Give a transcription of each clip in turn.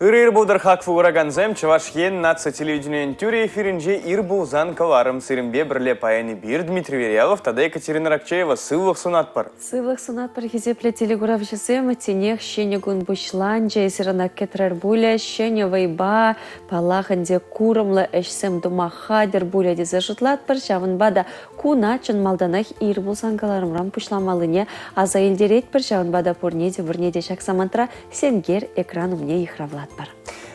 Ир булдар хак фугураганзем, чавашхен нация телевидения тюре эфиринже ир булзан каларым сырымбе бірле паяны бир Дмитрий Верялов, тада Екатерина Ракчеева сывлық сунатпар. Сывлық сунатпар хизепле телегурав жесем, тенех щенегун бушланджа, сирана кетрер буля, щене вайба, палаханде курымлы эшсем думаха дер буля дезе жытлатпар, шавын бада куначын малданах ир булзан каларым рам пушламалыне, аза илдерет пар, шавын бада пурнеде вырнеде шаксамантра, сенгер экран мне их равлат.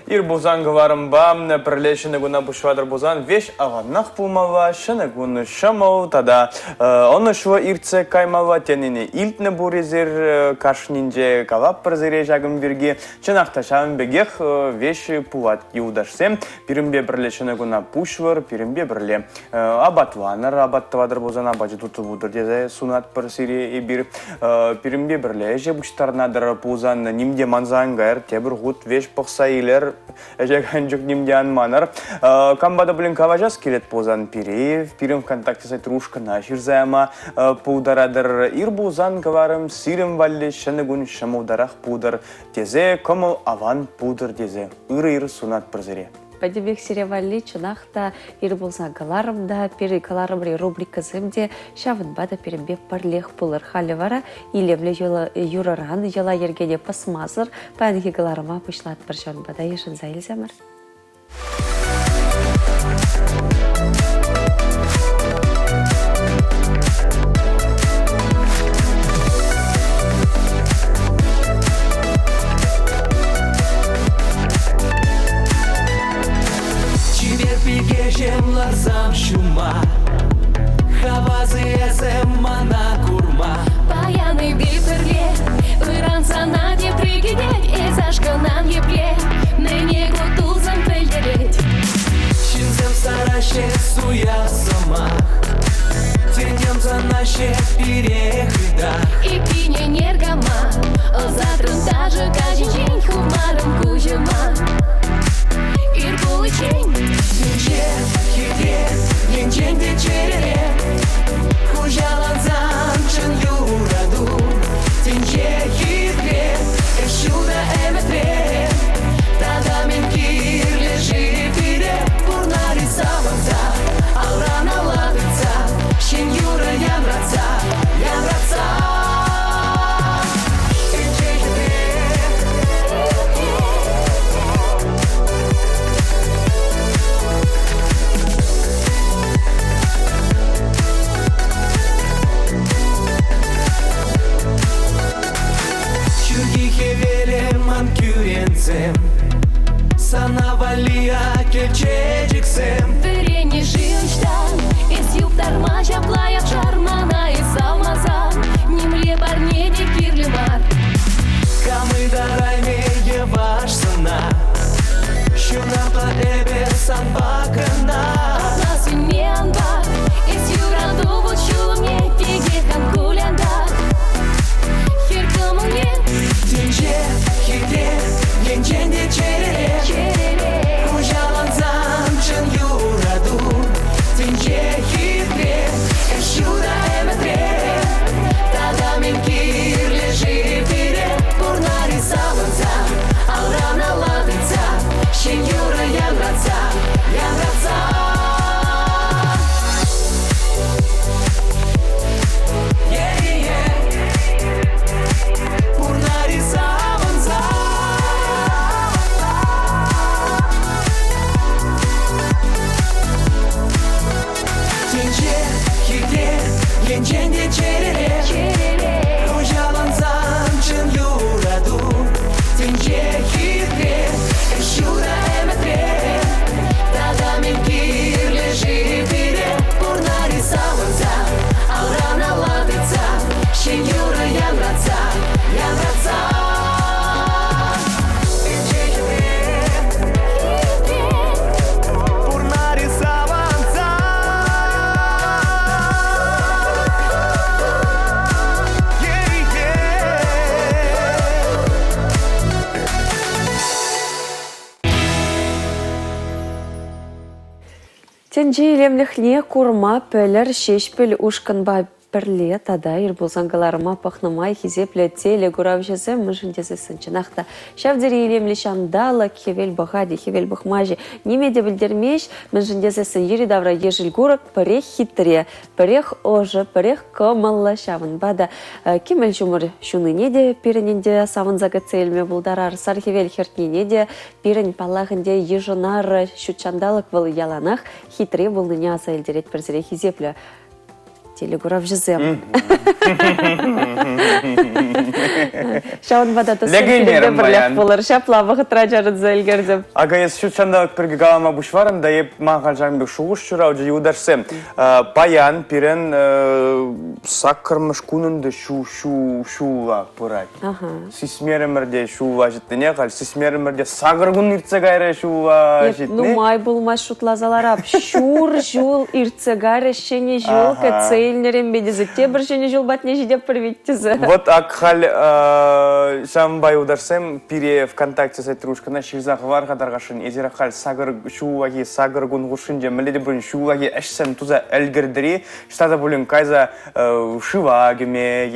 Ир бузан говорамба, прилечены гуна бушвадр бузан, вещь аваннах пулмава, шены гуна шамал, тада он шва ирце каймава, теніне илтне бурезер, кашнинже калап прозере жагым верге, чынақташам бегех вещь пулат юдашсем, пирымбе прилечены гуна пушвар, пирымбе бірле абатванар, абаттавадр бузан, абачы туты будыр дезе сунат парсире и бир, пирымбе бірле же буштарнадыр пузан, нимде манзан гайр, тебір гуд вещь пақсайлер, Эжеган жүк немдян манар. Камбада блин каважас келет позан пирев, пирем ВКонтакте сайт рушка нашир займа пударадыр. Ир бузан каварым сирем валли шанагун шамударах пудар тезе, кому аван пудар тезе. Ир сунат прозере. Падебек сиревали чунахта ир булзан каларым да, пири каларымри рубрика земде, шавын бада перембе парлех пулар халивара, илевле юраран, яла ергене пасмазыр, панхи каларыма пушлат паршан бада ешын заилземір. Ларзам шума, хавазы эзем мана курма. Паяны биперле, выранца на де пригидеть, и зашканан епле, ныне гутузан пельдереть. Шинзем сараще суя сама, тенем за наше перехрида. И пине нергама, затрун даже каждый день хумаром кузема. Ирбулычень, Тенче, хитре, ленчень вечере, хужалан замчен юраду. Тенче, хитре, эшуда эметре, тада мен кир лежи пире, пурна рисаванца, алрана ладыца, щен юра ямраца, ямраца. Санавалия кельчеджиксем. Верени жилштан, из юг дармажа плая шармана и салмазан, нимле барнеди кирлимар. Камы дарайме еваш сана, шунапа эбе санбакана. Нас не анбар, из юраду вучу мне тигехан куляндар. Хиркаму мне, Тенче, хитре, ленчен вечере, хужалан замчен юраду. Тенче, хитре, эшуда эметре, тада мен кир лежи пире, пурна рисаванца, алрана ладыца, щен юра ямраца, ямраца. Тенже илемлехне курма пөлер шешпіл ушканба Пірле тада ирбулзангаларыма пахнамай хизепле теле гуравжезе мыжындезе сынчынақта. Шавдері илемле шандала хевел бағади, хевел бұхмажи. Немеде білдермеш мыжындезе сын ері давра ежіл гурак парех хитре, парех ожы, парех кымылла шавын бада. Кемел жумыр шуны неде пирененде савынзага цельме булдарар, сар хевел хертненеде пирен палағынде ежынар шучандалық был яланах хитре булныня азайлдерет бірзіре хизепле. Телегурав жезем. Шаун бадата сенкерде бірлек болыр. Шапла вақытра жарыд зәлгердім. Ага, ес шутшандалық бірге галама бұшварым, да еп мағал жарымбек шуғыш жүрау жай ударсым. Паян пирен сақырмыш күнінді шуға бұрай. Сисмерімірде шуға жеттіне қал, сисмерімірде сағыр күн иртсе ғайры шуға жеттіне. Нумай бұлмай шутлазаларап. Шур жул иртсе ғайры шене жул кәтсей. Илнерем бедезі, бір жөне жол батне жидеп бірветтізі. Вот ақхал шамбай ударсем, пире ВКонтакте сайтрушкана ширзақ var қадарғашын, езер ақхал сағыр шуғаги, сағыр күн ғушынже, мүледі бүрін шуғаги әшсем туза әлгірдірі, штада бүлін қайза шывагіме,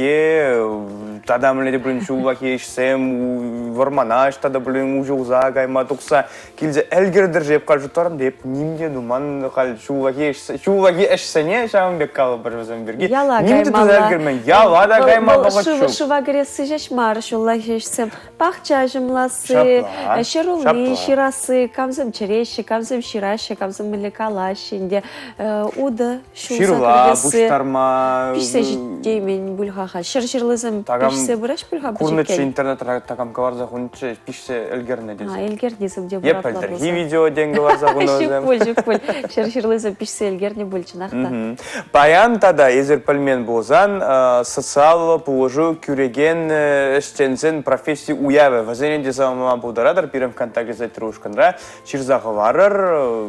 тада мүледі бүрін шуғаги әшсем, вармана, штада бүлін ұжуғза ғайма тұқса, келзе әлгірдір жеп қал жұттарын деп, немде думан қал шуғаги әшсене шамбек қалы бір Яла гаймал Шыва гресі жешмар, шулла жешсем. Пахча жымласы, шырулы, ширасы, камзым череші, камзым ширашы, камзым мілекалашынде. Уды шулла бұштарма. Пішсе жеттеймен бүлғаға. Шыр-шырлызым пішсе бұраш бүлға бұжеккен. Курнычы интернет тағамға варза құнычы пішсе әлгеріне дезім. Әлгердезім де бұратла болса. Еппілдір, видео денгі варза құны Жекпөл. Шыр-шырлызым пішсе әлгеріне бүлчінақта. Паян тада езір пілмен болзан, социал положу күреген іштензен профессии уявы. Вазенен дезамама бұлдарадар, бірім ВКонтакте зайтрушканра. Ширзағы варыр,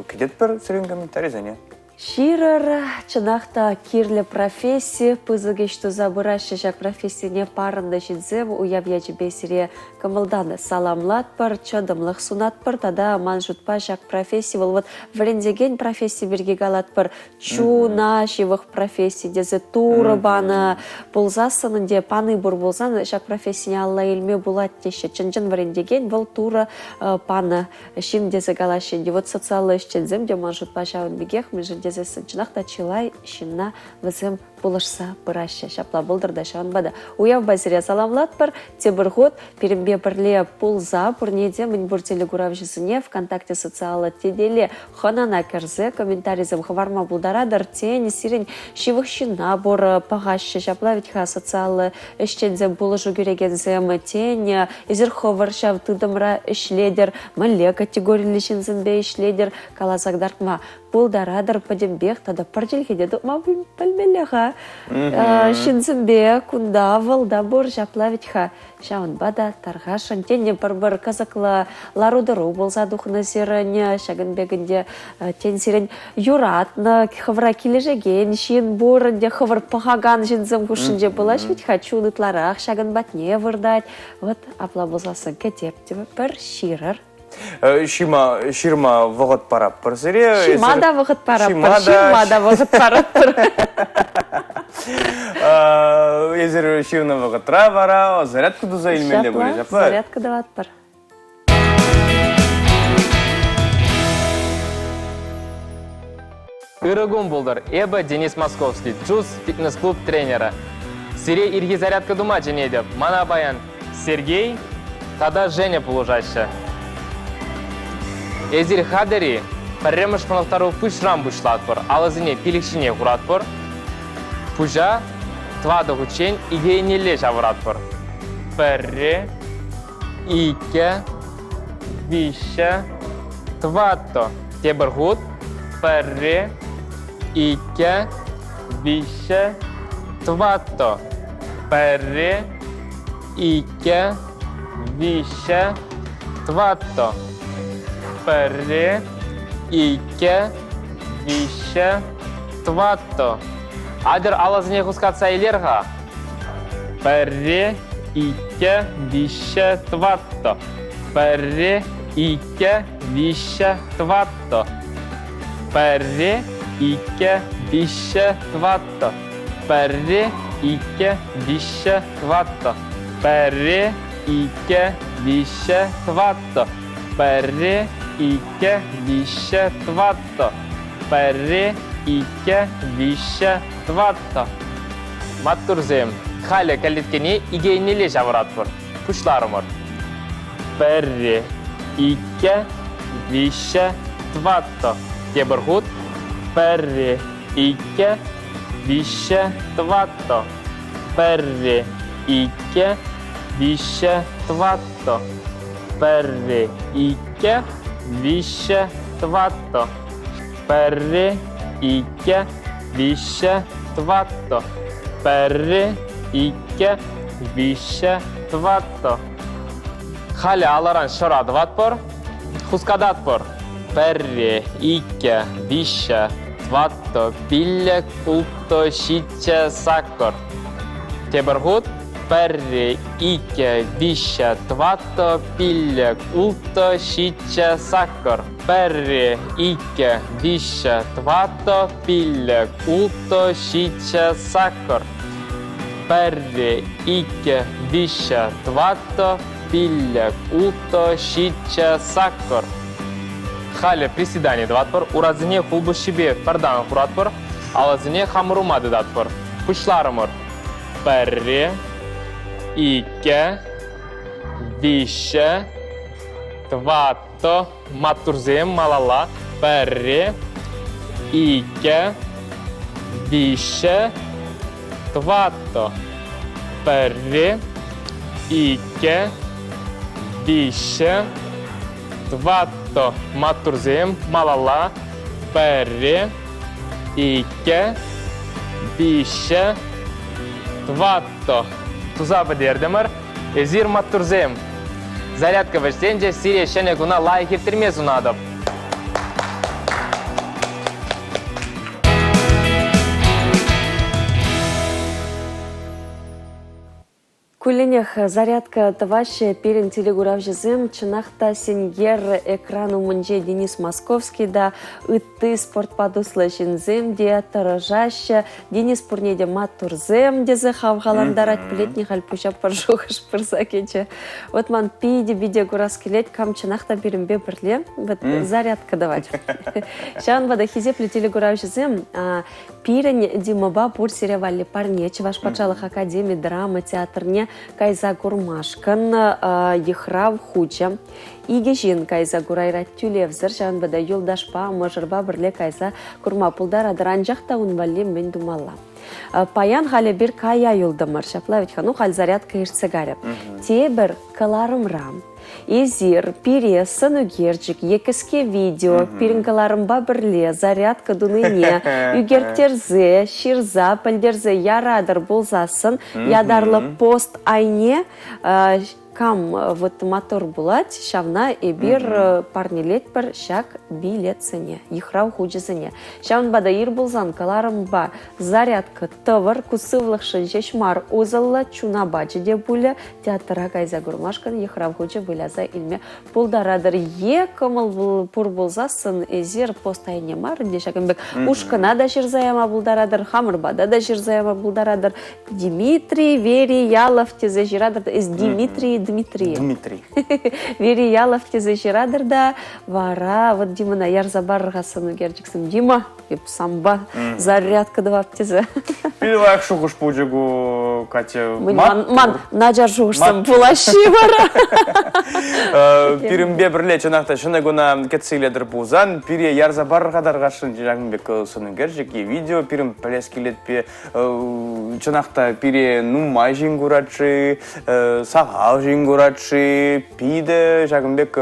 кедет бір сірін комментарий зәне. Ширар, чынақта кирлі профессия, пызыге что забырашы жак профессияне парында жидзем, уяв яжы бесіре кымылданы саламлат пар, чадымлық сунат пар, тада ман жұтпа жак профессия, вот врендеген профессия берге галат пар, чуна шивых профессия, дезе туры баны болзасының де паны бұр болзан, жак профессияне алла елме булат теші, чынжын врендеген бұл туры паны шин дезе галашын, вот социалы ішчензем, де ман жұтпа жауын бегех, мы жын Сынчынақта чилай шинна візім бұлышса бұраща. Шапла бұлдырда шағын бада. Уяв базире саламлат бір, те бір ғод, перембе бірле пулза, бұрнеде мін бұртелі ғуравжысыне ВКонтакте социалы теделе ханана кірзі, комментаризм хварма бұлдарадар, тен, сирен, шивық шинна бұр пағашы. Шапла ведьха социалы ішчензе бұлыжу көрегензем, тен, езір ховаршав тыдымра ішледер, мүлі категорилі шинзінбе ішледер, каласагдартма бұлдарадар падембех, тада парделге деді, ма білмелеға. Шинзімбе, кунда, валда бұр жаплавитха. Шауын бада, тарғашын, тенне бір казақлы ларудыру болса дұқына зеріне, шағын бегінде тен зерін юратны, хывра кележеген, шин бұрынде хывыр пағаган жинзім күшінде бұлаш, ведь хочу ұнытларақ, шағын батне вырдать. Вот, апла болсасын кәтеп, бір ширар. Ширма вағыт парап бір зіре. Шима да вағыт парап бір, ширма да вағыт парап бір. Езір ширна вағытра бара, зарядка дұза илмелі бөлі жапла. Зарядка да ват бір. Ирыгун болдар, Эба Денис Московский, Джуз фитнес-клуб тренера. Сире ирги зарядка дума женедеп, мана баян Сергей, тада Женя полужаща. Эзир хадери, парремыш панақтару пышрам бұшлатпыр, алызыне пилікшіне құратпыр, пужа твады ғучен идейнеле жавыратпыр. Пәрре, ике, вище, тватто. Тебір ғуд, пәрре, ике, вище, тватто. Пәрре, ике, вище, тватто. Пәрре, ике, вище, тватто. Адыр алазыне құсқатса елерға. Пәрре, ике, вище, тватто. Пәрре, ике, вище, тватто. Пәрре, ике, вище, тватто. Перри, ике, вище, тватто. Перри, ике, вище, тватто. Перри, ике, вище, тватто. Перри, ике, вище, тватто. Маттурзем. Халя калиткени игейнеле жавратпыр. Пушларымыр. Перри, ике, вище, тватто. Тебірхут. Перри, ике, вище, тватто. Перри, ике, вище, тватто. Перри, ике, вище, тватто. Перри, ике, вище, тватто. Перри, ике, вище, тватто. Хали аларан шорадватпыр. Хускадатпыр. Перри, ике, вище, тватто. Пиллек, улто, шитче, саккор. Тебіргут. Перри, ике, вище, тватто. Пиллек, улто, шитче, саккор. Перри, ике, вище, тватто. Пиллек, улто, шитче, саккор. Перри, ике, вище, тватто. Пиллек, улто, шитче, саккор. Хали приседание дватпыр. Уразыне хулбу шибе пардан хуратпыр. Алазыне хамурумады датпыр. Пушларымыр. Перри, ике, вище, тватто. Матурзем малала. Перри, ике, вище, тватто. Перри, ике, вище, тватто. Матурзем малала. Перри, ике, вище, тватто. Туза бедердемір. Эзир матурзем. Зарядка вежденже сирия шене гуна лайк ефтермез унадып. Кулинех зарядка таваще перен телегурав жезым, чынахта сенгер экрану мунже Денис Московский да ытты спортпадуслы жинзем де таражаще Денис пурнеде матурзем дезе хавгаландарат пилетних альпушап паржухаш парзакече. Вот ман пиде биде гурас келет кам чынахта берембе бірле, вот зарядка давать. Шан вада хизепле телегурав жезым, пирен димаба пур серевали парнеч, ваш пачалых академии драмы, театрне кайза гурмашкан ехрав хуча. Игежин кайза гурайрат тюлевзір, жан бада юлдашпа, можырба бірле кайза гурма пулдар адыранжақта унвалли мен думалла. Паян халі бір кая юлдамыр, шаплавить хану хал зарядка ирцегаря. Тебір каларымрам. Эзир, пире, санугерчик, екіске видео, пирінгаларымба бірле, зарядка дуныне, үгертерзе, ширза, пілдерзе, ярадыр болзасын, ядарлы пост айне, кам вот мотор булать, шавна и бир парнилет пар шак билетсене, ихрау худжесене. Шавн бада ир булзан каларымба зарядка товар кусывлых шынчешмар узалла чуна бачы де буля театра кайза гурмашкан ихрау худжа выляза илме пулдарадыр е камыл пур булзасын эзир постайне мар де шакымбек ушкана да ширзаяма булдарадыр хамырбада да ширзаяма булдарадыр Дмитрий Вериялов тезе жирадыр из Дмитрий. Вериялов тезе жирадыр да вара вот Димана ярзабарға сыну герчиксім Дима самба зарядка давап тезе. Пилвак шухуш пуджигу Катя. Ман наджар шухушсам пулаши вара. Пирімбе бірле чынақта шынығына кетсейледір бұзан, пире ярзабарға дарғашын жағынбек сыну герчик и видео пирім пілескелетпе чынақта пире нумай жингуратшы, сағау жингуратшы, пиде жағынбек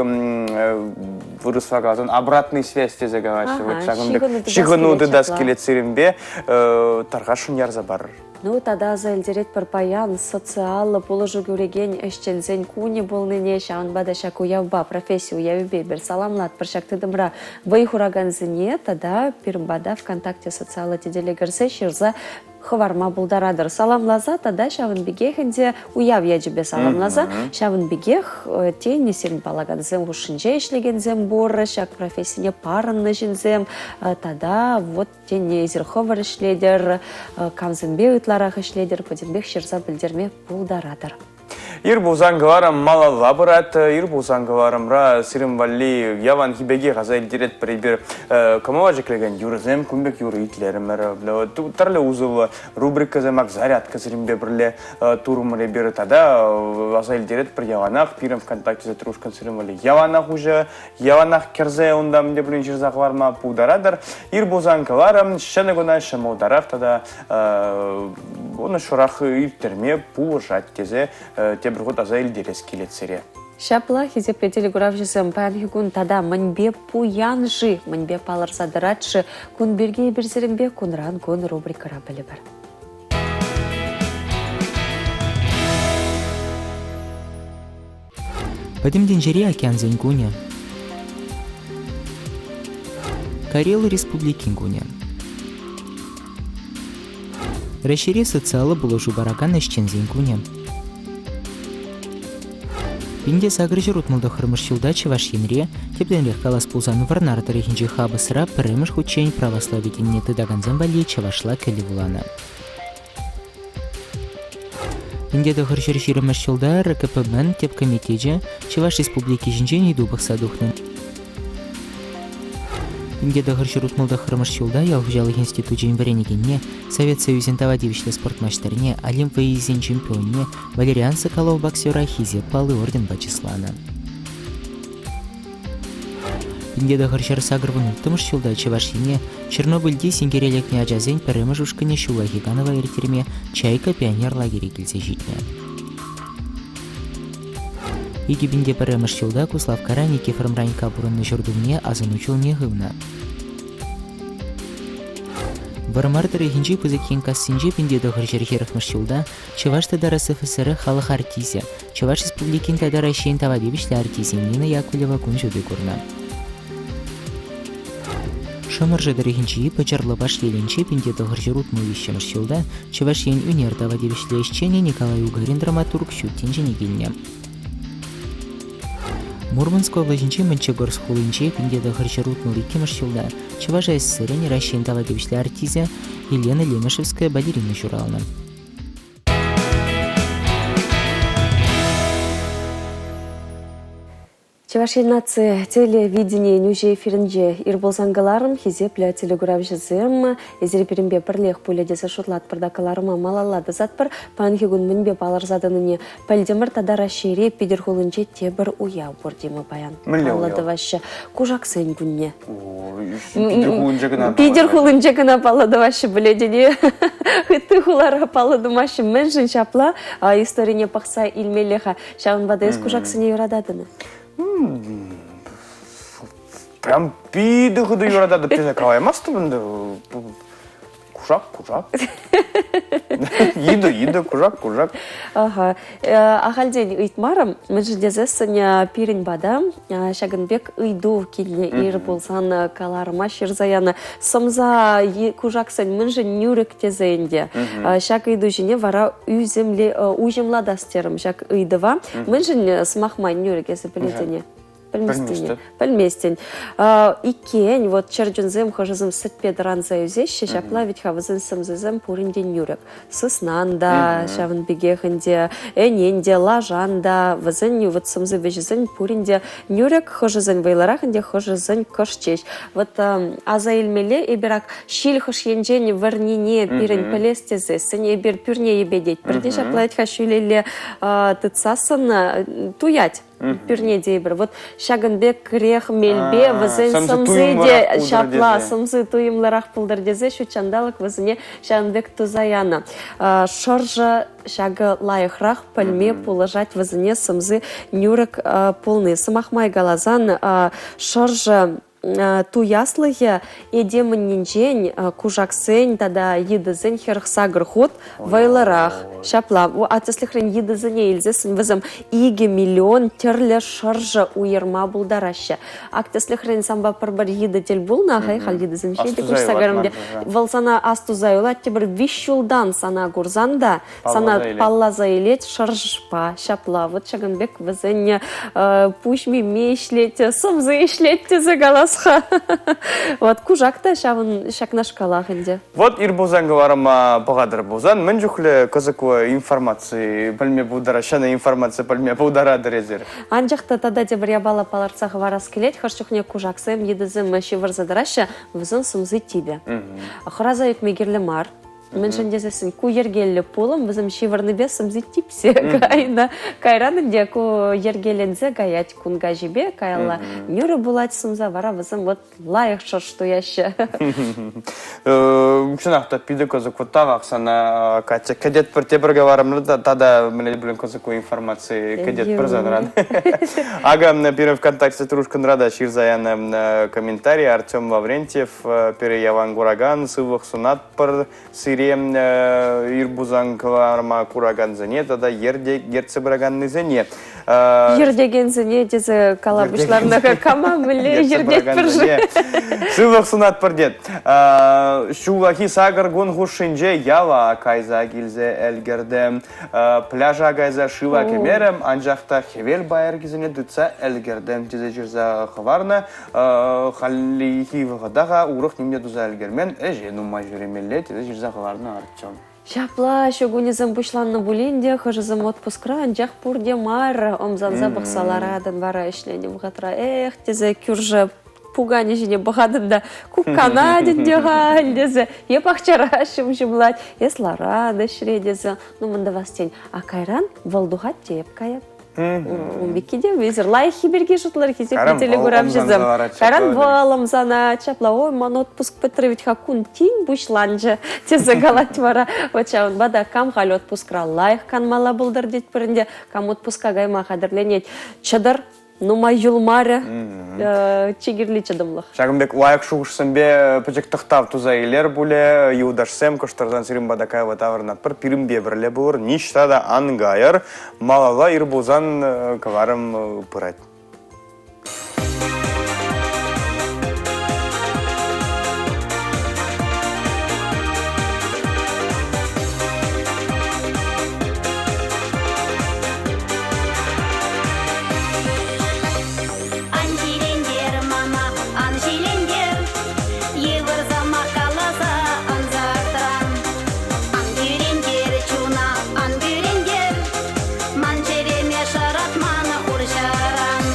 вырысвағазын обратный связь тезе гавачы. Шигынуды да скелет сирімбе тарғашын ярзабар. Ну, тогда за эльдерет парпаян социалы положу гюреген эшчелзен куни болныне шаун бада шаку явба профессию явбе бер саламлат паршакты дымра вай хураганзыне тогда пирбада ВКонтакте социалы теделегерсе ширза хыварма булдарадыр. Саламлаза, тада шавын бегехінде уяв яджібе саламлаза. Шавын бегех тенесен балагадзем хушинже ишлегензем боры, шак профессияне парынны жинзем, тада вот тенезер хывар ишледер, камзенбе ытларах ишледер, подембех шерза білдерме булдарадыр. Ир бузан говорам мало лаборат, ир бузан говорам ра сирим валли яван хибеги газа илдирет прибер камова жеклеген юрзем кумбек юры итлеремер тарле узул рубрика замак зарядка сиримбе бирле турмре бер тада газа илдирет при яванах пирем ВКонтакте за трушкан сирим валли яванах уже яванах керзе ондам де блин жирзак варма пударадар ир бузан говорам шенегона шамударав тада оны шурах илтерме пужат тезе те бір ғот аза елдерес келет сере. Шапла хизе плетели гуравжысым панхигун тада манбе пуянжи, манбе паларса дыратшы, кун берге берсерімбе кунран кун рубрикара білі бар. Падемден жере океан зенгуня. Карелы республикин гуня. Расшири социалы бұлыжу бараган әшчен зенгуня. Пинде сагрыжы рутмылды хырмышчылда чеваш енре, тепленрех калас пулзаны варнар тарихинжи хабысыра піріміш хучень православитинне тыдаганзан бали чевашла кәлі булана. Пинде да хыршыр жирымышчылда РКПБ теп комитеже чеваш республики жинжен идубық садухны. Пинде да хыршыр рутмылды хырмышчылда ялғжалық институт жин варенегенне Совет Союзен тавадивишлі спортмаштарне Олимп вейзен чемпионне Валериан Соколов боксера хизе палы орден бачислана. Пинде да хыршыр сагрвын ұттымышчылда чевашине Чернобыльде сенгерелекне ажазен пірімі жушкыне Шула Хиганова ертерме Чайка пионер лагері келсе житне. Егибінде пірімішчілда Куслав Карани кефірім ранька бұрынны жүрдумне азын учылне ғывна. Вармардыры хинжи пызыкен кассинже пинде дұғыр жерхеріхмішчілда Чеваш Тадар СФСР халық артизе, Чеваш Республикин Тадар Айшейн Тавадевишлі артизе Нина Якулева күн жүді көрна. Шамыржыдыры хинжи пычарлы баш еленче пинде дұғыр жерутмы вещемішчілда Чеваш ен үнер Тавадевишлі ешчене Николай Угарин драматург шүттен және келіне. Мурманского влажинче Манчегорск хулинче пинде дұғыр жерутмы векемішчілда Чеваш СССР Рашин Тавадевишлі артизе Елена Лемешевская балерина журална. Чевашел нации телевидение нюже эфиринже ирболзангаларым хизепля телегуравжызым эзерперимбе пірлех пулядеса шутлат пырдакаларыма малалады затпыр панхигун мінбе баларзадыныне пальдемір тадара шере пидерхулынче тебір уя бордемі баян. Алады вашы кужаксен күнне. Пидерхулынче гына палады вашы біледене хытты хулара палады машы мэнжін шапла историне пақса илмелеха шағын бадайыз кужаксене юрададыны. Прям пиды худы юрадады пене калаймасты бінде кужак. Иды, кужак. Ага. Ахалден ыйтмарым, мәжілдезесіне пирин бада, шагынбек ыйду келіне ир болсан каларыма шырзаяны. Сомза кужаксын мүнжі нүрік тезейінде. Шак ыйду жіне вара уйжымладастерім шак ыйдыва. Мүнжін смахмай нүрік есі білетіне. Пальместен. Икен, вот черджунзем хожызым сетпедран заюзеще, шапла ведь хавызын сымзызым пуринден нүрек. Сыснанда, шавын бегехінде, эненде, лажанда, вызын вот сымзы вежізын пуринде нүрек хожызын вайларахынде хожызын кошчеш. Вот аза илмеле еберак шил хош енжен варнине пирин пелестезе, сыне ебер пюрне ебедеть. Бірде шапла ведь хашулеле тыцасын туять. Пюрне дейбір. Вот шагынбек крех мелбе вызын сымзыде шапла сымзы туйымларах пылдырдезе шучандалық вызыне шагынбек тузаяна. Шоржа шагы лайықрақ пальме положать вызыне сымзы нүрік полны. Сымахмай галазан шоржа туяслыхе эдеміннен кужаксен тада едізін херхсагыр ход вайларах. Шапла, атыслыхрен едізіне елзесін візім 2 миллион терлі шаржы уйырма бұлдарашы. Актыслыхрен самба пырбір еді дел бұлна, хайхал едізім шейді күшсагарымде. Валсана астузай олатте бір 5 жылдан сана гурзанда, сана паллаза елет шаржпа. Шапла, вот шагынбек візін пушми мешлет, сымзы ешлет тезі галасха. Вот кужакта шакна шкалах инде. Вот ирбузан говорама погадыр бузан. Мен жүхлі кызыклы информации, пальме будара, шана информация пальме будара дырезер. Анжақта тада де бір ябала паларцағы варас келет, хашчухне кужаксым едізім шивырзадырашы візін сымзы тибе. Хыраза екмегерлі мар. Мен шандезесін ку ергелі полым, візім шивырны бесім зеттипсе. Кайранынде ку ергелензе гаять кунга жібе, кайла нюрі булать сымза вара візім вот лайық шыршту яшы. Шынақта пиді көзі күттақ ақсана кәтсе кәдет бір тебірге барымлы тада мене білін көзіку информации кәдет бір заныран. Ага, пирым ВКонтакте Трушкан Рада ширзаяны комментарий Артем Лаврентьев переяван гураган сывық сунат пыр сире ирбузан кварма кураган зене тада ерде герцебраганны зене. Ердеген зене дезі калабышларныға кама мүлі ердет біржі. Сывық сунат пырдет. Шулахи сагар гун хушинже ява кайза гилзе элгердем. Пляжа гайза шива кемерем, анжақта хевел байыр гизене дүтса элгердем тезе жүрза хварна. Халихи вғадаға урық немде дұза элгермен әжену мажуремелле тезе жүрза хварна артчон. Шапла, шогунизм бушланны булинде, хожызым отпускра, анжақ пурде мар, омзанза бұқсаларадын вара ішленем ғатра. Эх, тезе күржі пугане жіне бұғадында куккана дендеға әлдезі. Еп ақчара шым-жымлать, есларады шредезі. Ну, мында вастен. А кайран валдуға теп кайып. Умбекиде везір лайхи берге жұтлар кезек бетелі көріп жызым. Каран валым зана чапла, ой, ман отпуск петровить хакун тин бушланжы. Тезе галат вара. Вачаун бада кам хал отпускра лайх канмала бұлдар дет бірінде, кам отпуска гайма қадырленет. Чадар, нумай юлмары чегірлі чадымлық. Шагымбек лайық шуғышсынбе пөчіктіқтав туза елер бұле, еудашсем көштардан сирим бадакаева тавырнат бір пирімбе бірле бұлыр, ништада ангайыр, малала ирбузан каварым пырать. Шарат мана уршаран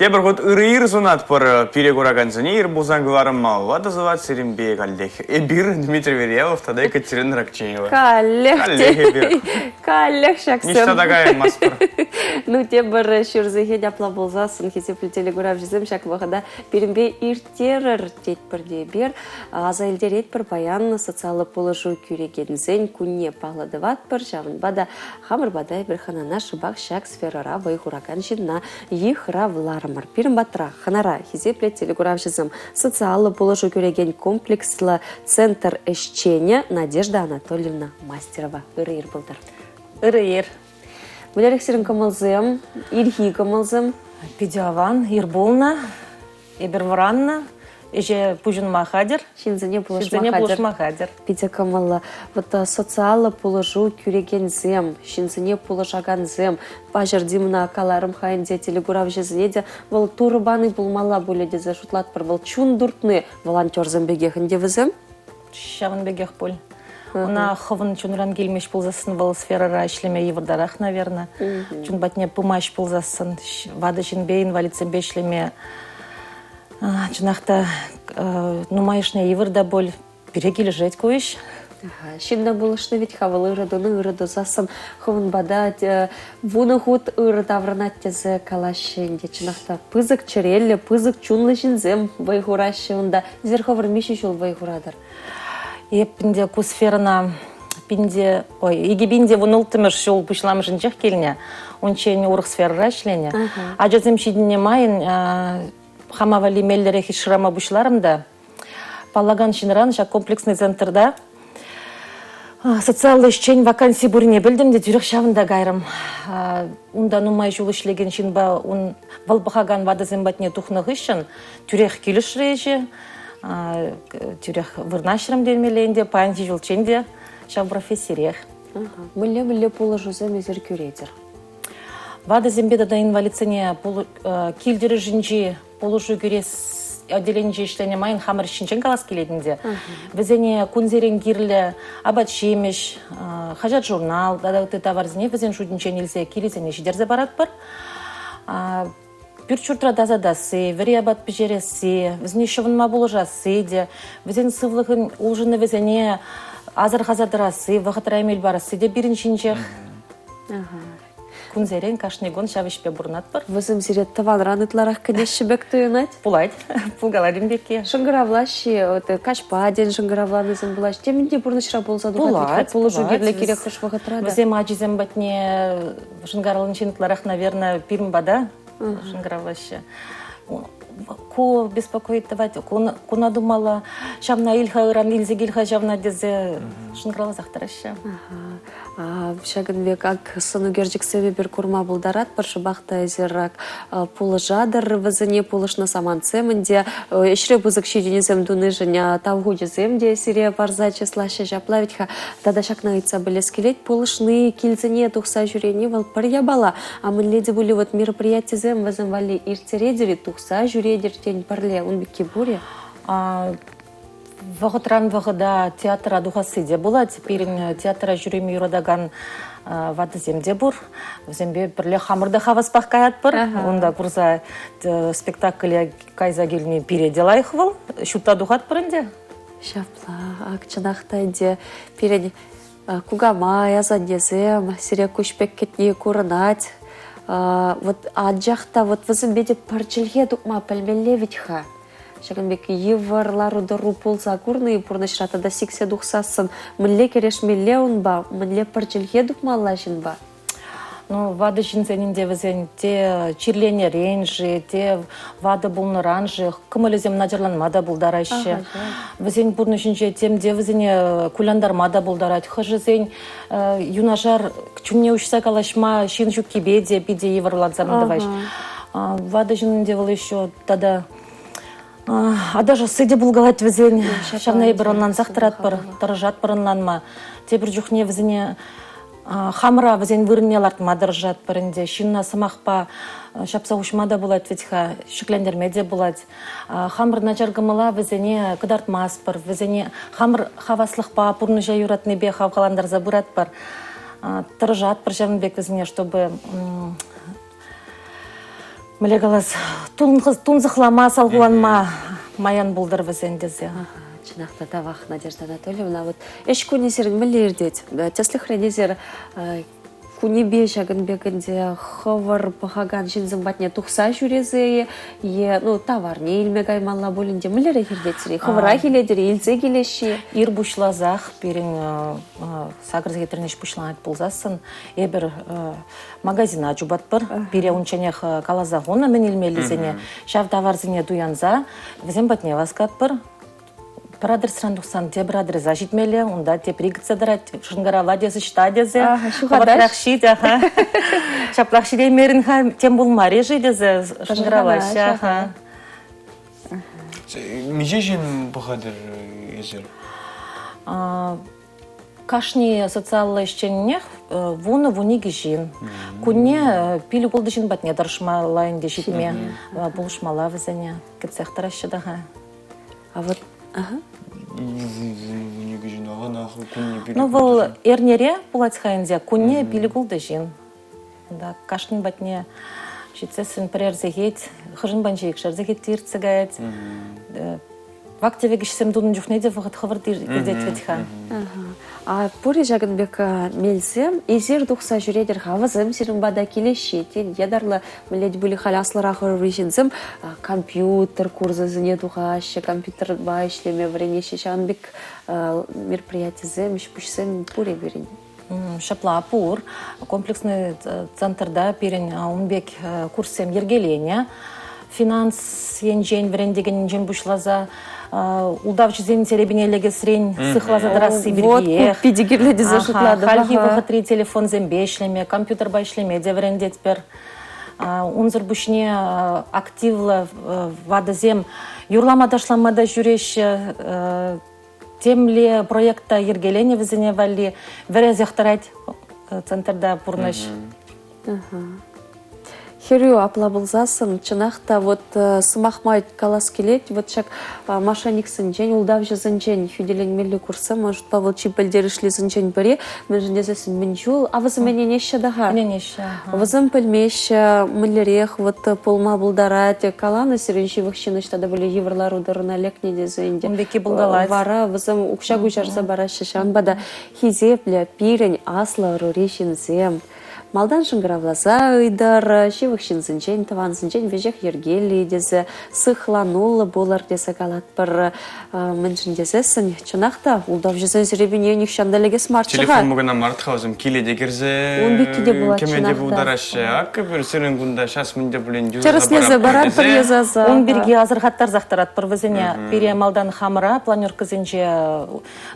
Тебір год ыр зунат пыр перегураганзыне ир бузангыларым мауа дазыват сиримбе каллех. Эбир Дмитрий Верьявов, тогда Екатерина Ракчеева. Каллех. Эбир. Каллех шаксем. Ништа такая маспыр. Ну, тебір шүрзіге дяпла болзасын, кесе плетелі көрап жезім шак вағыда перембе иртерір тет бірде бер. Аза елдер етпір баян социалы положу күрегензен күнне пағладыват бір жавын бада хамыр бадай бір ханана шыбақ шак сферара вайхураган жинна ехра вларымыр. Пирім батра ханара хизе плетелі көрап жезім социалы положу күреген комплекслы центр эшчене Надежда Анатольевна Мастерова. Ыр-ыр бұлдар. Ыр-ыр. Бұларек сірін кымылзым, ирхи кымылзым. Педиаван, Ирбулна, Эберваранна, Эже Пужин Махадер, Шинзіне бұлыш Шинзене Булыш махадыр. Махадер. Пиде кымылы. Вот социалы пулыжу күреген зем, шинзіне пулышаган зем. Пажыр димна акаларым хайынде телегурав жезіне де бұл турбаны бұлмала бұледе зашутлат бір бұл чун дұртны волонтер зімбегехінде візім. Шавын бегех пол. Она ховын чунран келмеш пулзасын бұл сферара ішлеме евардарах, наверное. Чун батне пумаш пулзасын, вады жинбе инвалидсенбе ішлеме. Чунахта нумайышне еварда бол перегелі жет көйш. Шинна бұлышны ведь хавалы ырыдыны ырыды засын ховын бада вуны худ ырыда вранаттезі калашенде. Чынақта пызык черелі, пызык чунлы жинзем вайхурашы онда. Зерховыр меші жол вайхурадыр. Епінде кусферна пинде, иге бинде вунылтымыш жол пышламы жынчах келіне. Ончені урық сферра ішлене. А жазым шидіне майын хамавали меллері хишрама бұшларымда. Палаган шинран жа комплексный центрда социалды ішчен вакансий бұрыне білдім де жүрек шавында гайрым. Унда нумай жол ішлеген шинба он валбахаган вады зімбатне тухнық ішін түрек келіш рейжі. Түрек вырнашырым делмелейінде, паянти жолченде шав профессирех. Мүлі положу зәмезер күредер. Вады зембеда да инвалидсене килдері жінжі положу күрес отделенже ішлене майын хамыр ішінчен калас келедінде. Візене күнзерен кирлі абат шемеш, хажат журнал, дадауты товарзіне візен жудынчен елзе келезене жидерзе барат бар. Пүр чуртра дазадасы, вері абат пежересі, візіне шывынма болыжасы де, візен сывлығын ұлжыны візене азыр-қазадырасы, вағытыра емел барасы де біріншінчех. Күнзерен кашнегон шавышпе бұрнат бар. Візім зирет таван ранытларақ кәдеші бәк түйінат? Пулайд, пулгаладым беке. Шыңғыравлашы, кашпаден шыңғыравланызым бұлаш. Теменде бұрнышыра болзады Пулайд, полужу керлі керек қыш вағытырады. Візем ажизем батне шыңғарылын ченітларақ, наверное, пирм бада шыңғыравлашы. Ко беспокоит давать, ко надумала, шавна ильха ыран, ильзе гильха шавна дезе шыңғырала зақтарашы. Шагын век ак сыну гержик себе бір курма бұлдарат, бірші бақта әзіррак пулы жадыр, візіне пулышны саман цемінде, ішре бұзық шеденезем дуны жыня тавгу жеземде сире барза чеслашы жаплавитха, тада шакна айтса білес келет, пулышны килзіне тухса жүрені вал пария бала, а мы леди были вот мероприятие зем візім вали иртередері тухса жүредер тень парле, он беки буре. Вағытран вағыда театра дұғасы бола, теперін театра жүреме юрадаган вады земде бұр. Зембе бірле хамырда хаваспақ каят бұр. Онда күрза спектаклі кайза келіне переделайық бұл. Шутта дұғат бұрынде? Шапла, акчанақтайде перед кугама язадезем, сире күшпек кетне көрінат. Вот аджақта, вот візім беде парчылге дұқма пәлмелевитха. Шагынбек еварлару дұру пулса күрні, пұрнышрата да сиксе дұқсасын. Мүлле кереш мелле ұн ба, мүлле парчылге дұқмалла жын ба? Ну, вады жинзенінде візен те чирлене ренжі, те вады бұлны ранжы, кымылызем надерланмада бұлдарайшы. Візен бұрнышынше темде візене куляндармада бұлдарайды. Хыжызен юнажар чүнне үшса калашма шин жүк кебеде, биде еварладзамындывайш. Вады жинінде выл еще тада а даже сыде булгалать візен, шавнай бір оннан зақтырат бір, тұрыжат бір оннанма. Те бір жүхне візене хамыра візен вырынмелард мадыржат бірінде. Шинна самақпа шапса ұшмада болады ветіха, шүклендермеде болады. Хамыр начаргымыла візене кыдартмас бір, візене хамыр хаваслықпа пұрны жай юратны бе хавқаландар забырат бір. Тұрыжат бір жавынбек візене, чтобы Мілегалас, тунзықлама, салғуанма, маян бұлдыр візендезе. Чынақта тавах, Надежда Анатольевна, вот эш күні серін мілердет, теслих редезер күнебе жағын бекінде хывыр бұғаған жинзің батне тұқса жүрезі, товарне илме гаймалла болінде мілері хердетсірі, хывыра келедер, илзе келеші. Ир бушлазах, берін сағырыз кетірнеш бушланат болзасын, ебір магазина жубат бір, бере унчанех калазағуна мен илмелізіне, шав товарзіне дуянза, візен батне васкат бір, Брадыр срандықсан, те брадыр зажитмелі, онда те пригытса дырат, шынгарава дезі, шта дезі, хаватрақши, шаплақши деймерін тем болмаре жи дезі, шынгарава ша. Меже жин бұғадыр езір? Кашни социаллы ішченнех, вуны жин. Күнне пилі қолды жин батне даршмалайын де житме, бұлышмала візіне, кетсектар ашыдаға. А вот Ну, вол эрнере пулатхайнзе, кунне пилигулды жин. Да, кашын батне житсесін прерзегет, хыжын банжейк шарзегет тирцегает. Вактеве гішсем дудын жүхнеде вғыт хывыр дирдет ветха. А пури жағын бек мелсем, езер дұқса жүредер ғавызым серін бада келеші. Тен едарлы мүлет бүлі халяслыра ғырвишінзім компьютер курзызыне дұғашы, компьютер ба ішлеме варенеші. Шағын бек мероприятизем, ішпүшсем пури берін. Шапла пур, комплексный центрда перен унбек курсем ергеления, финанс енжен врендеген енжен бушлаза, Улдав чизен теребинелеге срень сыхлаза драсы биргиех. Вот, пидигирледи зашутлады. Хальги выхатри телефон зембе ишлеме, компьютер ба ишлеме, деврендет пер. Унзыр бушне активлы вады зем. Юрлама дашламада жүреш темле проекта ергелене візіне вали. Верез яқтарать центрда пурныш. Херю апла болзасын, чынақта вот сымақмай калас келет, вот шак машаниксын жен, улдав жазын жен, хюделенмелі курсы, может, па вот чипелдерішлі жен bëре, мен жіндезесін мен жол, а візім мене неші даға? Мене неші. Візім пілмеші, мүллерек, вот полма бұлдарат, каланы сірінші вықшыны штада білі еврлар ударына лекне дезінде. Умбеки бұлдалат. Вара, візім ұқша күжарза барашы шанбада, хизеплі, пирень, аслы, руришінзем. Малдан шыңғыравлаза ұйдар, шевықшын зінжен, таван зінжен, вежек ергелі дезі, сықланулы болар дезі қалат бір мүншін дезесін. Чынақта, ұлдав жүзін зіребіне нүкшандалеге смарт шығар. Телефон мұғына мартқа өзім келеде керзе, кемеде бұлдарашы, ақы бір сірін күнда шас мүнде білен жүзі барар бір езазы. Он бірге азырғаттар зақтарат бір візіне. Пере малдан хамыра, планерка зінже,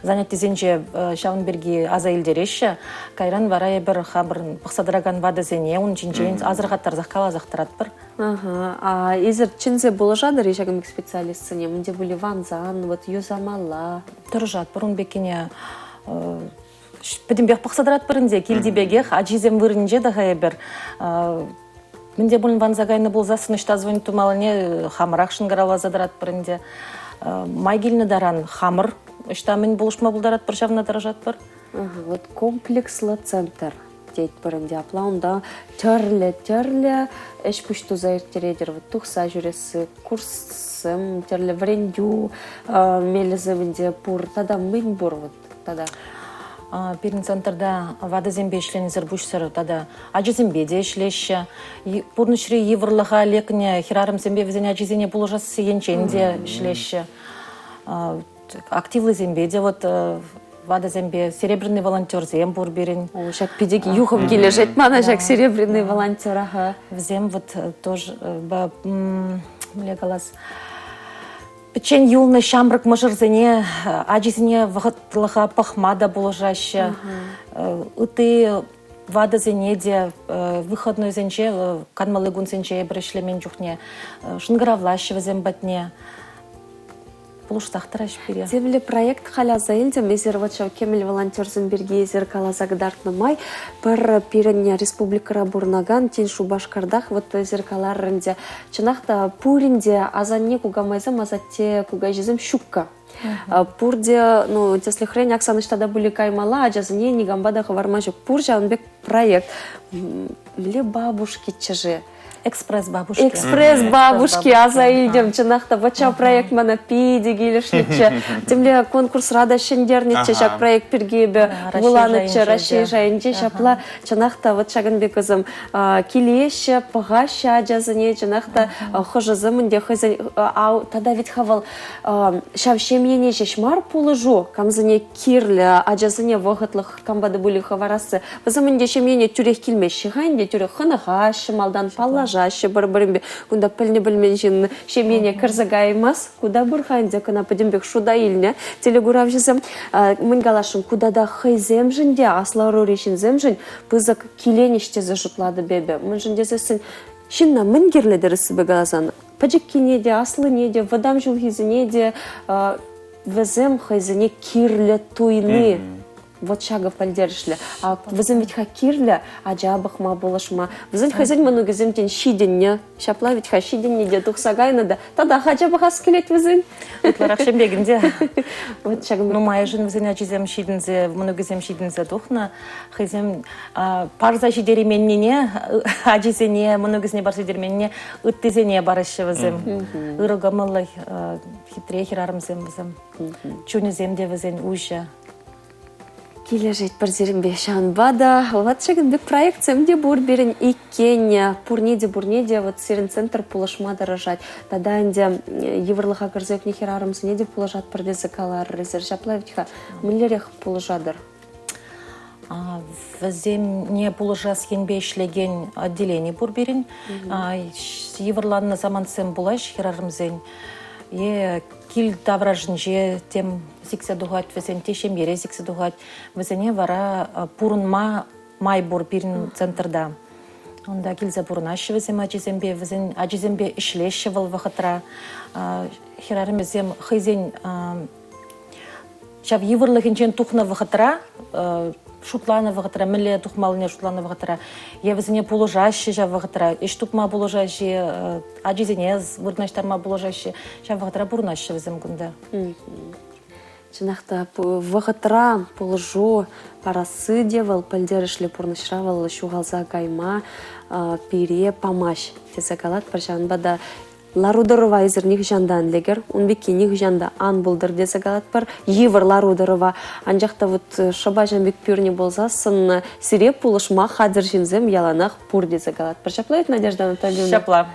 занятты зінже шауын бірге аза елдереші. Кайран варай бір хабырын Драган вады зене, он чинчен азырғаттар заққала зақтырат бір. А езір чинзе болы жадыр ешагымек специалистсіне, мүнде бұлі ванзан, вот юзамала. Тұржат, бұрын бекене підімбек пақсадырат бірінде, келдебегех, аджизем вырынже дағай бір. Мүнде бұлын ванзагайны болзасын, үшта звонит тумалыне хамырақ шынғарала задырат бірінде. Майгеліні даран хамыр, үшта мен бұлышма бұлдарат бір жавна даражат бір. Вот комплекслы центр. Дейт бірінде аплаунда терлі әш пүшті заиртередер, тұқса жүресі, курсым, терлі врендю, мелізімінде бұр, тада мын бұр, тада. Перін центрда вады зембе ішленізір бұшсыр, тада ажы зембе де ішлеші. Бұрнышыры еврлыға лекіне, херарым зембе візіне ажы зене бұлы жасы енченде ішлеші. Активлы зембе де, вот, Вада зембе серебряный волонтер зем бур берин. Шак педик юхов келе жетмана, шак серебряный волонтер, ага. Взем вот тоже, млегалас. Печень юлны шамрак мажырзене, аджизене вғытлыға пахмада болжашы. Үті вада зенеде, выходной зенче, канмалы гун зенче бірішлемен жүхне, шынгыравлашы візем батне. Земле проект халяза елдем, езер ватшау кемел волонтерзін берге езер калаза гдартны май, бір пиренне республикара бурнаган, тен шубашкардах, вот езер каларрынде. Чынақта пуринде азанне кугамайзым, азатте кугайжызым щукка. Пурде, ну, если хрень, Оксана штада были каймала, а джазыне негамбада хавармажок. Пурже, он бек проект. Мле бабушки чажи. Экспресс бабушки. Экспресс бабушки, аза идем, чынақта, вача проект мана пиде келішнічі. Темле конкурс рада шендернічі, шак проект пергебе, вуланычы, Россия жайынчы, шапла, чынақта, вот шагын бекізім, келеші, пағашы ажазыне, чынақта, хожызымынде, тада ведь хавал, шав шемьене шешмар пулыжу, камзыне кирлі, ажазыне вағытлық камбады бұлі хаварасы, вазымынде шемьене тюрех келмеші, ғайынде тюрех хынығы, шымалдан паллажа, бір-бірімбе, күнда пілні білменшін шемене кірзігаймас, куда бұрхайынде күна падембек шуда еліне, телегурав жызым, мұн галашым, куда да хай земжінде, аслару решін земжін, пызық келеніште зажытлады бебе. Мұн жінде зесін, шынна мұн керледері сібі галазаны. Паджик кенеде, аслы неде, вадам жылгизіне де, візім хайзіне кирлі туйны. Вот шагов поддержали. А вызым ведь хакирле, а джабах ма булашма. Вызым хазин много земтен шиденне. Шапла ведь хашиденне де дух сагайна да. Тада хаджабах аскелет вызым. Вот ларахшем бегенде. Вот шагом. Ну моя жена вызым ачизем шидензе, много зем шидензе духна. Хазим парза шидеременне, ачизене, много зне барсы дерменне, уттезене барышы вызым. Ирогамаллах хитре хирарымзем вызым. Чуни земде вызым уйша. Кележет бір зерімбе шанбада. Вот шагынбек проекциямде бұр берін иккене, бурнеде, вот серін центр пулашма дырыжать. Тада әнде еврлыға кірзек нехерарымсы неде пулажат бірде зыкалар резер. Жаплавитха, мүллерек пулажадыр? Візем не пулажас енбе ішлеген отделение бұр берін. Еврланны замансем булаш херарымзен. Кил тавражынже тем зиксе дугать, везен тешем ере зиксе дугать, везене вара пурынма май бур бирин центрда. Онда килзе пурнашы везем ажизембе, везен ажизембе ишлеші выл вақытра. Херарымезем хызен шав еврлығынчен тухна вақытра, шутланы вағытыра, мүлі тұқмалыне шутланы вағытыра. Евізіне пулыжашы жа вағытыра, еш тұқма пулыжашы, ажизінез, вұрнаштарма пулыжашы, жа вағытыра бұрнашы візім күнді. Чынақта вағытыра пулыжу парасы девал, пәлдерішлі пұрнышравал, шуғалза кайма, пире памаш. Тезакалат паршан бада Ларудырова изерних жандан легер, он бекених жанда ан булдыр десе галат бар, евр Ларудырова. Анжақта вот шаба жанбек пюрне болзасын, сире пулышма хадыр жинзем яланах пур десе галат. Шаплает Надежда Анатольевна? Шапла.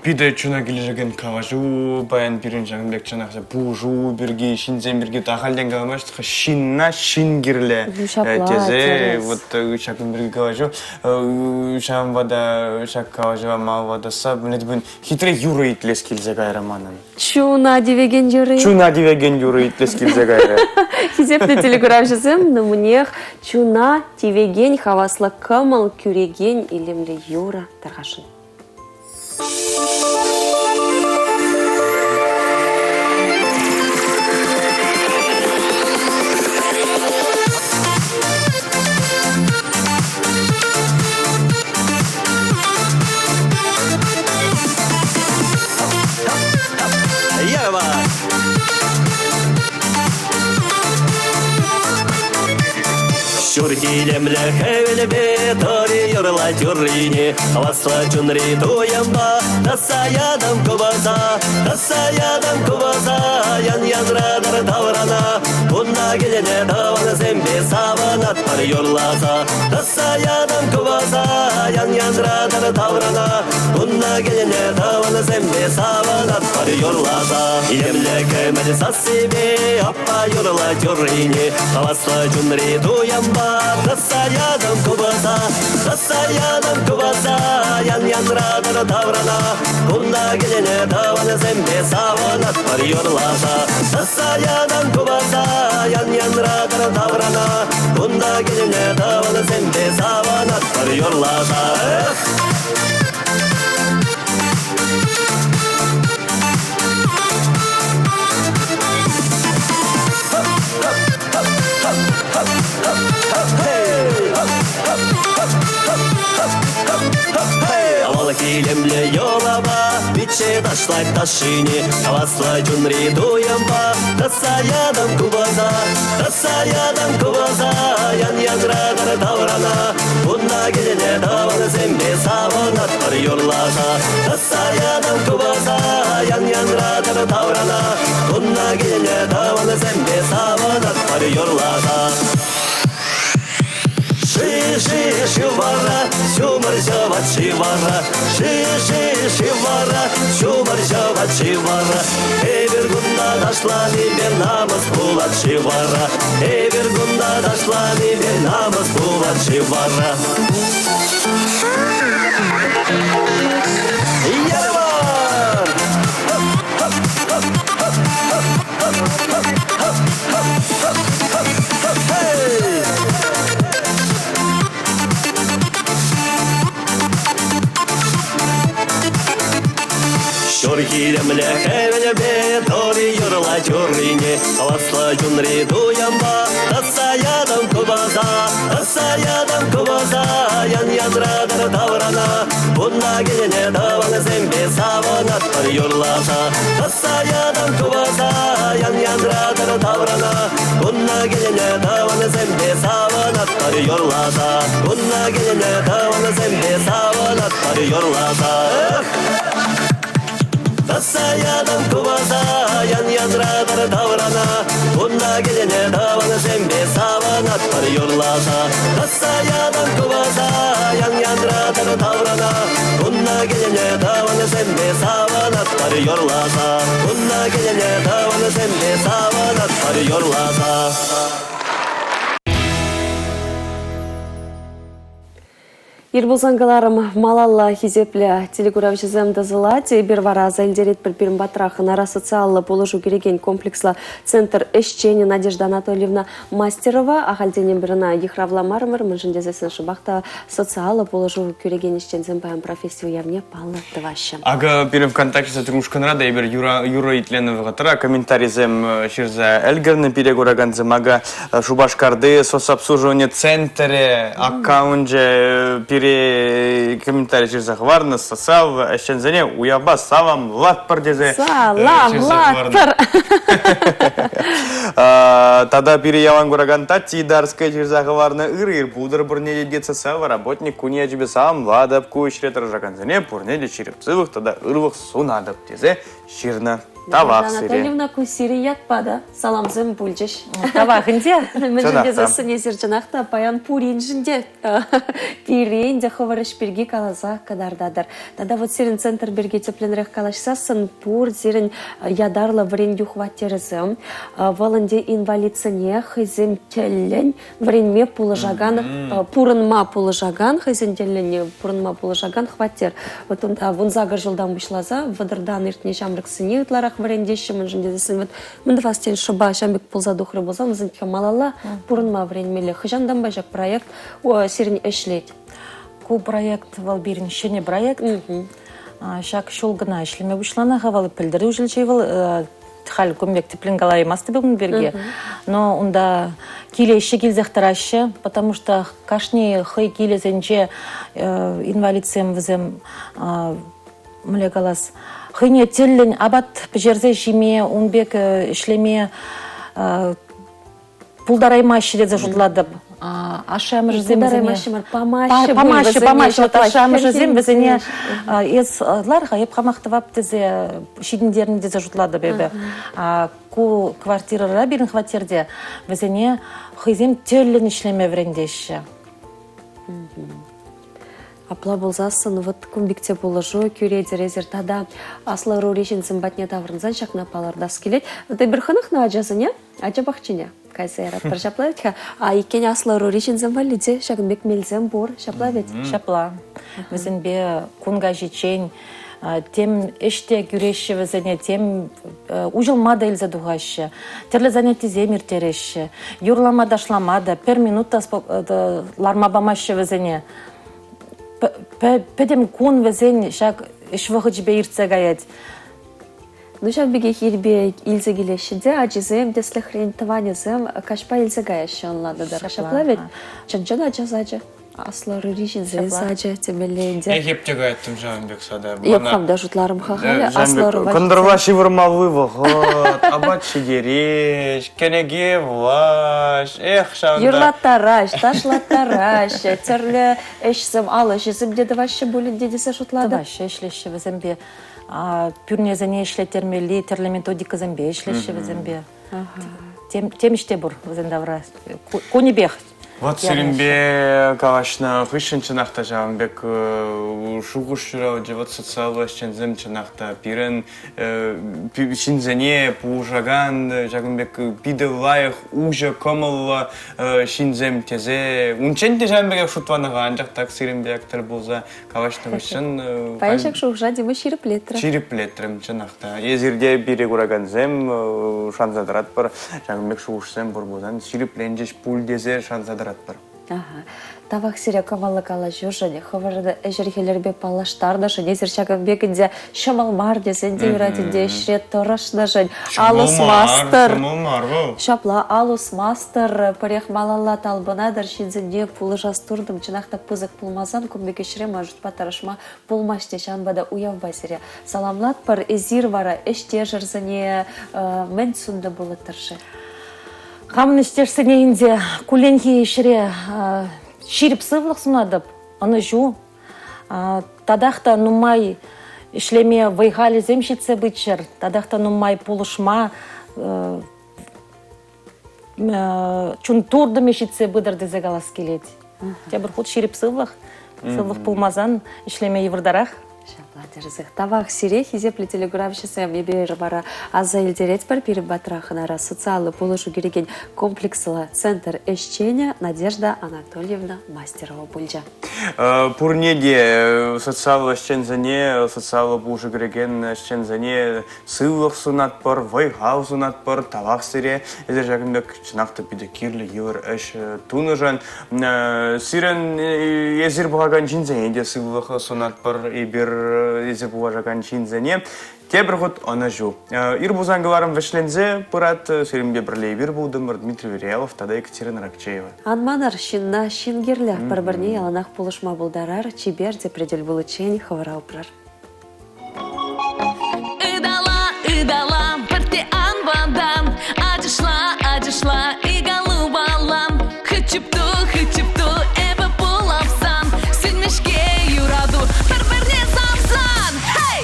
Пиде чуна кележеген каважу, баян пирин жанбек чанақса пужу, бірге, шинзем бірге тағалден каламашты, шинна шингерле. Тезе, вот шакын бірге каважу, шамвада, шак каважу, амалвада саб, хитре юры итлес келзе гайра манын. Чуна девеген юры. Чуна девеген юры итлес келзе гайра. Хизепті телеграф жазым, но мнех чуна девеген хавасла камал кюреген илемле юра тархашын. Шургилемле хевелебе тори юрла тюррине, хавасла чунри туямба, тасаядам кубаза, ян радар таврана, бунна гелене давана зембе саванат пар юрлаза, тасаядам кубаза, ян радар таврана, бунна гелене давана зембе саванат пар юрлаза, емле кемеле сасибе, аппа юрла тюррине, хавасла чунри туямба, тасаядам кубаза, ян радар таврана, бунна гелене давана зембе саванат пар юрлаза, тасаядам кубаза, ян радар таврана, бунна гелене давана зембе саванат пар юрлаза. Kilемле yolaba, иче ташлай ташини, каваслай джунри дуямба, тасаядам кубаза, ян радар даврана, будна гелене давана зембе саванат пар юрласа, тасаядам кубаза, ян радар даврана, будна гелене давана зембе саванат пар юрласа. Шивара, шумар шивара, шумар шивара. Эвер гунда дошла бер намаз булат шивара. Эвер гунда дошла бер намаз булат шивара. Ярвар! Шурхилемле хевелебе тори юрла чуррине, кавасла джунри дуямба, тасаядам кубаза, ян радар даврана, будна гелене давана зембе саванат пар юрласа, тасаядам кубаза, ян радар даврана, будна гелене давана зембе саванат пар юрласа, будна гелене давана зембе саванат пар юрласа. Тасаядам кубаза, ян радар даврана, будна гелене давана зембе саванат пар юрласа. Тасаядам кубаза, ян радар даврана, будна гелене давана зембе саванат пар юрласа. Будна гелене давана зембе саванат пар юрласа. Ирбулзангаларым малалла хизепле телегуравчызем дазылати бир вараза элдерет бір батрах нара социалла положу кереген комплексла центр эшчени Надежда Анатольевна Мастерова ахальденен біріна ехравла мармыр мыжындезесін шыбақта социалла положу кереген ишчензен баян профессию явне палла тываща. Ага, бирим ВКонтакте сатрушкан рада, ебер Юра Итленов гатра, комментаризем ширза Эльгерны перегураганзем, ага, шубашкарды, соцобслуживание центре, аккаунже, комментарий через захварна, сосав, эшчензене, уяба, савам, латпар дезе. Салам, латпар. Тогда переяван гураган тати дарская через захварна ир пудр бурне деться сава, работник куния тебе сам, ладап куйшрет рожаканзене, пурне де черепцевых, тогда ирвах сунадап дезе, ширна. Тавах сире. Анатольевна кусири ятпада. Салам зем бульджеш. Тавах инде. Мыжынде засыне сержанахта паян пурин жынде. Пиренде ховарыш пирги калаза кадардадыр. Тада вот сирен центр берге тепленрех калашса сын пур сирен ядарла врен юхватерзем. Валанде инвалидсыне хызем теллен вренме пулыжаган пурынма пулыжаган хызен теллене пурынма пулыжаган хватер. Вот он вунзага жылдан бушлаза вадырдан иртне шамрык сыне утларах варендеші мынжынде десін. Мынды фастен шыба шамбек пулза духры болса, мызынтке малала пурынма вренмелі. Хыжандан бажак проект сирен эшлет. Ку проект валбирин шене проект. Шак шулгына эшлеме бушлана хавалы пілдірі ужілчей хал көмбек тепленгалай масты бүгін берге. Но онда келеші келзектарашы, потому что кашни хый келезенче инвалидсем візем млекалас. Хыне теллен абат пжерзе жиме, унбек ишлеме пулдараймашы дед зажудладып. Ашамыр зем візіне. Памашы, ашамыр зем візіне. Езларға еп қамақтывап дезе шидіндерін де зажудладып ебі. Ку квартирара берін хватерде візіне хызем теллен ишлеме врендеші. Апла болзасын, вот кумбикте положу, кюрейді резер тада аслы руришін сымбатне таврынзан шақна палардас келет. Вот бір хынық на ажазыне, ажа бақчыне. Кайсы ярат бір шапла бетка. Екен аслы руришін зымбалиде, шағын бек мелзем бор, шапла бет? Шапла. Візін бе кунга жичен, тем эште күреші візіне, тем ужылмада елзі дуғашы, терлі занятий земір тереші, юрламада шламада, пер минута лармабамашы візіне. Педем кун везен шак швахыч бейрце гаять. Ну шак беге хирбе илзе гилешиде, ажизем десле хрентование зем кашпа илзе гаящи онлады да. Шаплавит, чанчана ажазача. Аслары ришидзе сажа темеленде. Египтеге айттым Жанбек сада. Якамда жутларым хахали, аслары Кондырва шивырмалы вғыт, абат шигереш, кенеге влаш, шағында. Юрлаттараш, ташлаттараш, терлі эшсім алы, жесім деді вашы бөлін дедесі жутлады? Ваще ишлеші візімбе. Пюрнезіне ишлетермели, терлі методика зімбе ишлеші візімбе. Теміште бұр візімдавра. Конебех. Вот Серембе кавашна хышын чынақта Жанбек шуғыш жүрау вот социалы шензем чынақта пирен шинзене пужаган Жанбек пидылайық уже комылла шинзем тезе унчен те Жанбеге шутваныға анжақ так Серембе актер болса кавашна хышын Паяшак шуғжа демі шириплетрі. Шириплетрім чынақта. Езірде бире күраганзем шанзадырат бар Жанбек шуғышсем бұр болсан ширипленжеш пул дезе шанзадырат бар. Тавақ сире камалы кала жүржіне, хаварда әжірхелербе палаштарда жын, езір шағын бекінде шамал мар десенде үратінде шрет торашна жын, алыс мастер. Шапла алыс мастер, парех малалла талбынадар, шензінде пулы жастурдым, чынақта пызық пулмазан, көмбеке шрема жұтпа тарашма пулмаште шанбада уявба сире. Саламлат пар эзир вара, эште жырзіне мен сунда было таршы. Қамын іштерсіне инде куленхи шире ширип сывлық сунадып, аны жу. Тадақта нумай ішлеме вайғалі земшетсе бітшір, тадақта нумай пулышма чун турды мешетсе бұдырды зегалас келеді. Те бір құд ширип сывлық пулмазан ішлеме евірдарақ. Тавақ сире хизеплі телеграфшысы мебер бара аза елдерет бар пері батрахынара социалы полышу кереген комплексылы центр эшченя Надежда Анатольевна Мастерова бульжа. Пурнеде социалы эшчензіне, социалы полышу кереген эшчензіне сылық сунат бар, вайғау сунат бар, тавақ сире езер жағынбек чынақты пиде кирлі евір эш туныжан. Сирен езер бұғаған жинзене де сылық сунат бар, ебір езіп уважаган шинзене тебір ғыт ана жу. Ир бузангыларым вешлензе пырат Серембе бірлей бір болдым Дмитрий Верялов, тада Екатерина Ракчеева. Анманар шинна шингерлер бір-бірне яланақ полышма болдарар, чибер де предел было чень хаварау прар. Ыдала, бірте анбадан, адышла, игалу балам, хычыпту, эбі пулапсан, сілмешке юраду, бір-бірне самсан, хей!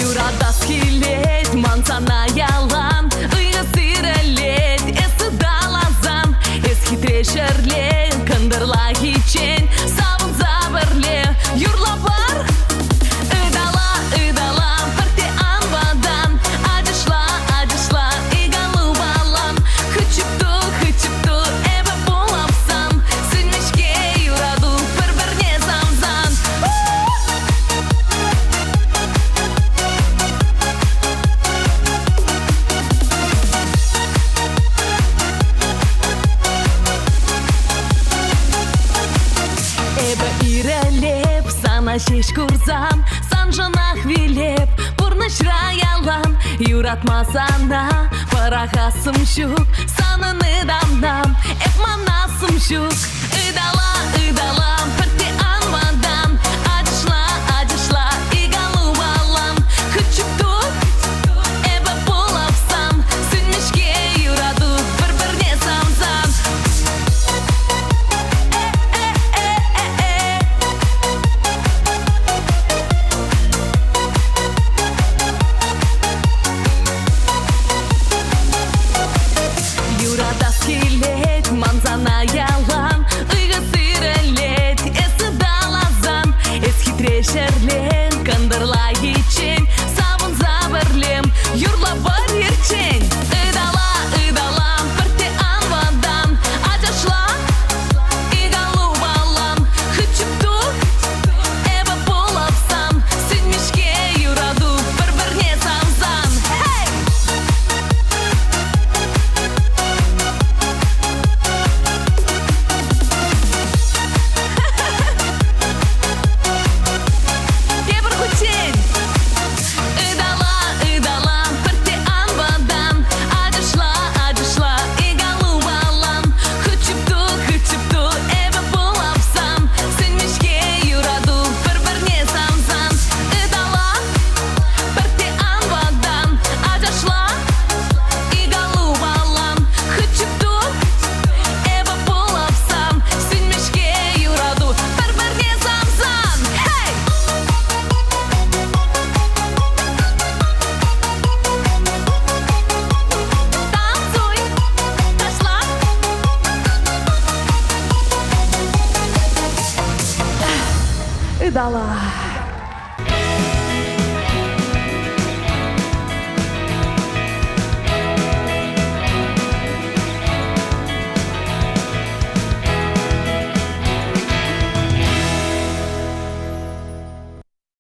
Юрада скилет, мансана ялан, ыйы сирелет, эсы далазан, эс хитрешерле, кындырла хичен, савын забырле, юрла бар. Ыдала, бірте анбадан, адышла, игалу балам, хычыпту, эбі болапсан, сілмешке юраду, бір-бірне замзан. Эбі ирелеп, сана шеш курзам, сан жанах вилеп, бұрныш раялам, юратмасана, парахасым шук, санын ыдамнам, эп манасым шук, ыдала,